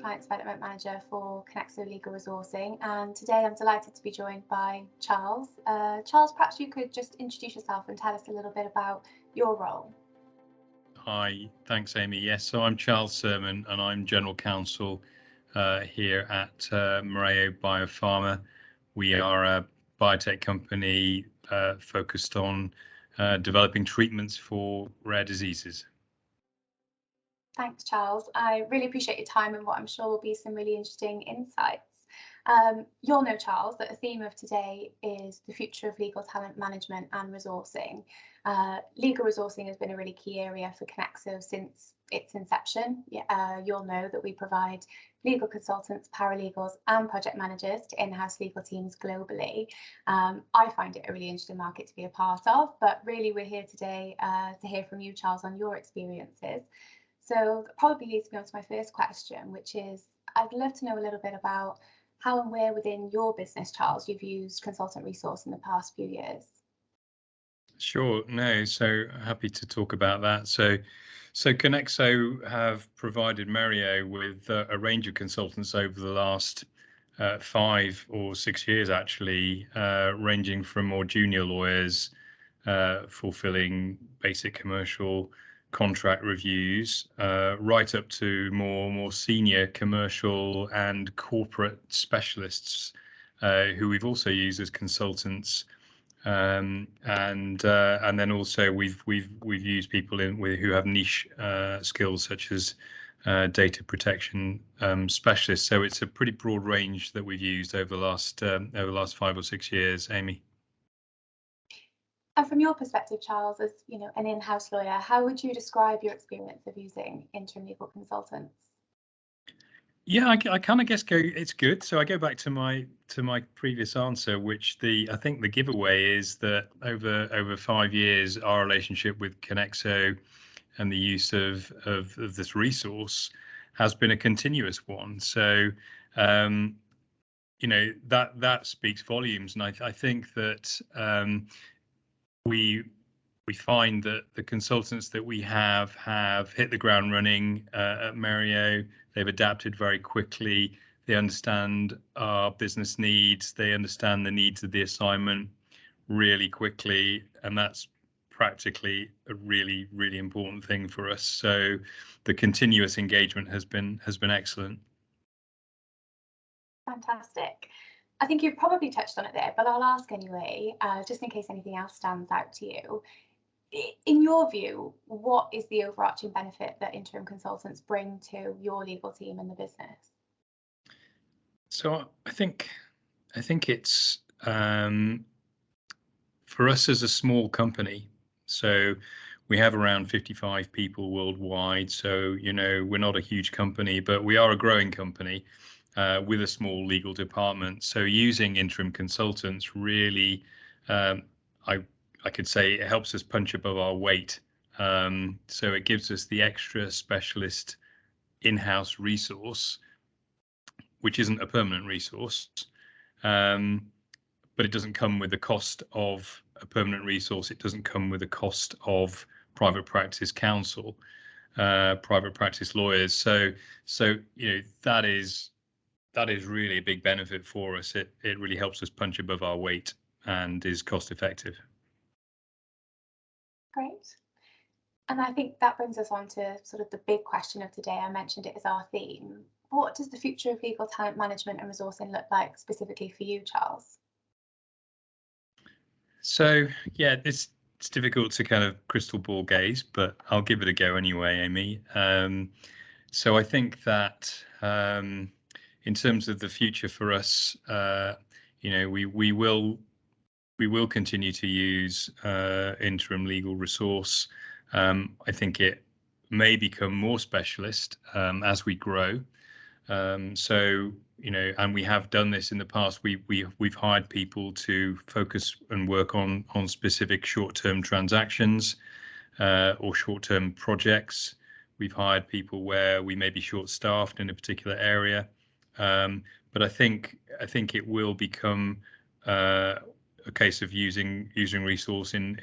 Client Development Manager for Counsel Legal Resourcing, and today I'm delighted to be joined by Charles. Charles, perhaps you could just introduce yourself and tell us a little bit about your role. Hi, thanks, Amy. Yes, so I'm Charles Sermon, and I'm General Counsel here at Mereo BioPharma. We are a biotech company focused on developing treatments for rare diseases. Thanks, Charles. I really appreciate your time and what I'm sure will be some really interesting insights. You'll know, Charles, that the theme of today is the future of legal talent management and resourcing. Legal resourcing has been a really key area for Connexo since its inception. You'll know that we provide legal consultants, paralegals and project managers to in-house legal teams globally. I find it a really interesting market to be a part of, but really we're here today to hear from you, Charles, on your experiences. So that probably leads me on to my first question, which is I'd love to know a little bit about how and where within your business, Charles, you've used consultant resource in the past few years. Sure, no, so happy to talk about that. So Connexo have provided Mereo with a range of consultants over the last 5 or 6 years, actually, ranging from more junior lawyers fulfilling basic commercial contract reviews, right up to more senior commercial and corporate specialists who we've also used as consultants. And then also we've used people who have niche skills such as data protection specialists. So it's a pretty broad range that we've used over the last 5 or 6 years, Amy. And from your perspective, Charles, as an in-house lawyer, how would you describe your experience of using interim legal consultants? Yeah, I kind of guess it's good. So I go back to my previous answer, which I think the giveaway is that over 5 years, our relationship with Connexo and the use of this resource has been a continuous one. So that speaks volumes, and I think that we find that the consultants that we have hit the ground running at Mereo. They've adapted very quickly. They understand our business needs. They understand the needs of the assignment really quickly, and that's practically a really, really important thing for us. So the continuous engagement has been excellent. Fantastic. I think you've probably touched on it there, but I'll ask anyway, just in case anything else stands out to you. In your view, what is the overarching benefit that interim consultants bring to your legal team and the business? So I think it's for us as a small company. So we have around 55 people worldwide. So we're not a huge company, but we are a growing company with a small legal department. So using interim consultants really, I could say it helps us punch above our weight. So it gives us the extra specialist in-house resource, which isn't a permanent resource, but it doesn't come with the cost of a permanent resource. It doesn't come with the cost of private practice counsel, private practice lawyers. So that is really a big benefit for us. It really helps us punch above our weight and is cost effective. Great. And I think that brings us on to sort of the big question of today. I mentioned it as our theme. What does the future of legal talent management and resourcing look like specifically for you, Charles? So yeah, it's difficult to kind of crystal ball gaze, but I'll give it a go anyway, Amy. So I think that in terms of the future for us, we will continue to use interim legal resource. I think it may become more specialist as we grow. And we have done this in the past. We've hired people to focus and work on specific short-term transactions or short-term projects. We've hired people where we may be short-staffed in a particular area, but I think it will become a case of using resource in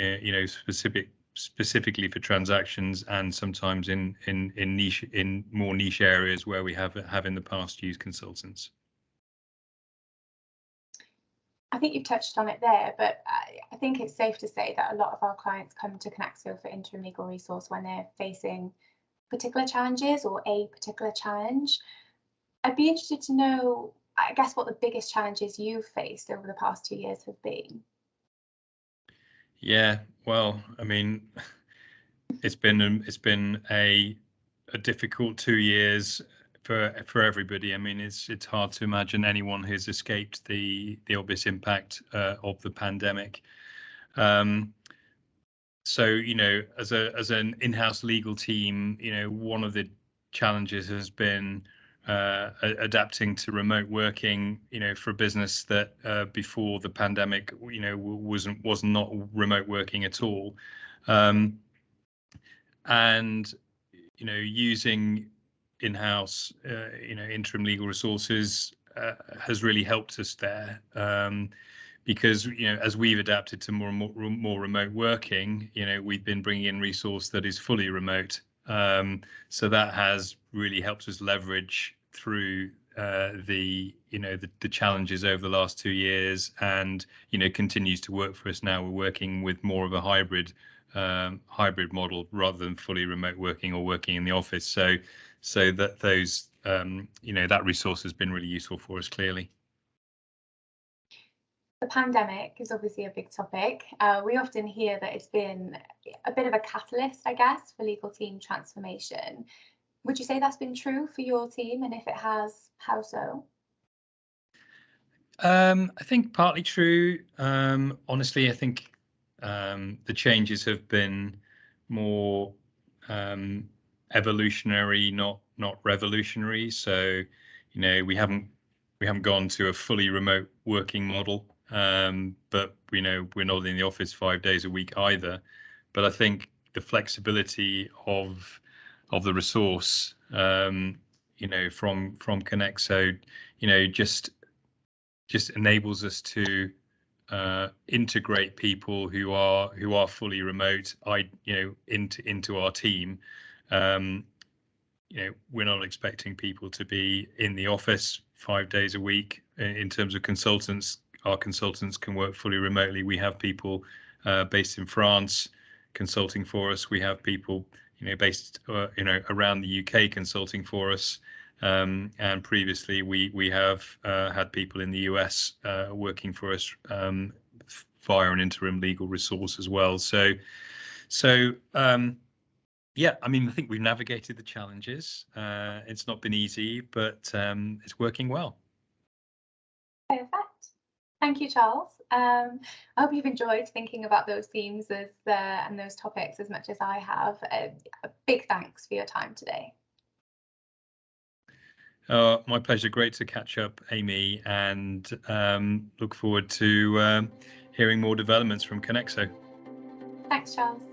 specific specifically for transactions, and sometimes in more niche areas where we have in the past used consultants. I think you've touched on it there, but I think it's safe to say that a lot of our clients come to Connexo for interim legal resource when they're facing particular challenges or a particular challenge. I'd be interested to know, I guess, what the biggest challenges you've faced over the past 2 years have been. Yeah, well, I mean, it's been a difficult 2 years for everybody. I mean, it's hard to imagine anyone who's escaped the obvious impact of the pandemic. So, as an in-house legal team, one of the challenges has been adapting to remote working, for a business that before the pandemic, was not remote working at all. And using in-house interim legal resources has really helped us there, because as we've adapted to more remote working, we've been bringing in resource that is fully remote, so that has really helped us leverage through the challenges over the last 2 years, and continues to work for us now. We're working with more of a hybrid model rather than fully remote working or working in the office. So that those that resource has been really useful for us, clearly. The pandemic is obviously a big topic. We often hear that it's been a bit of a catalyst, I guess, for legal team transformation. Would you say that's been true for your team? And if it has, how so? I think partly true. Honestly, I think the changes have been more evolutionary, not revolutionary. So, we haven't gone to a fully remote working model, but we're not in the office 5 days a week either. But I think the flexibility of the resource, from Connexo, just enables us to integrate people who are fully remote, into our team. We're not expecting people to be in the office 5 days a week. In terms of consultants, our consultants can work fully remotely. We have people based in France consulting for us. We have people based around the UK consulting for us. And previously, we have had people in the US working for us via an interim legal resource as well. So yeah, I mean, I think we've navigated the challenges. It's not been easy, but it's working well. Perfect. Thank you, Charles. I hope you've enjoyed thinking about those themes and those topics as much as I have. A big thanks for your time today. My pleasure. Great to catch up, Amy, and look forward to hearing more developments from Connexo. Thanks, Charles.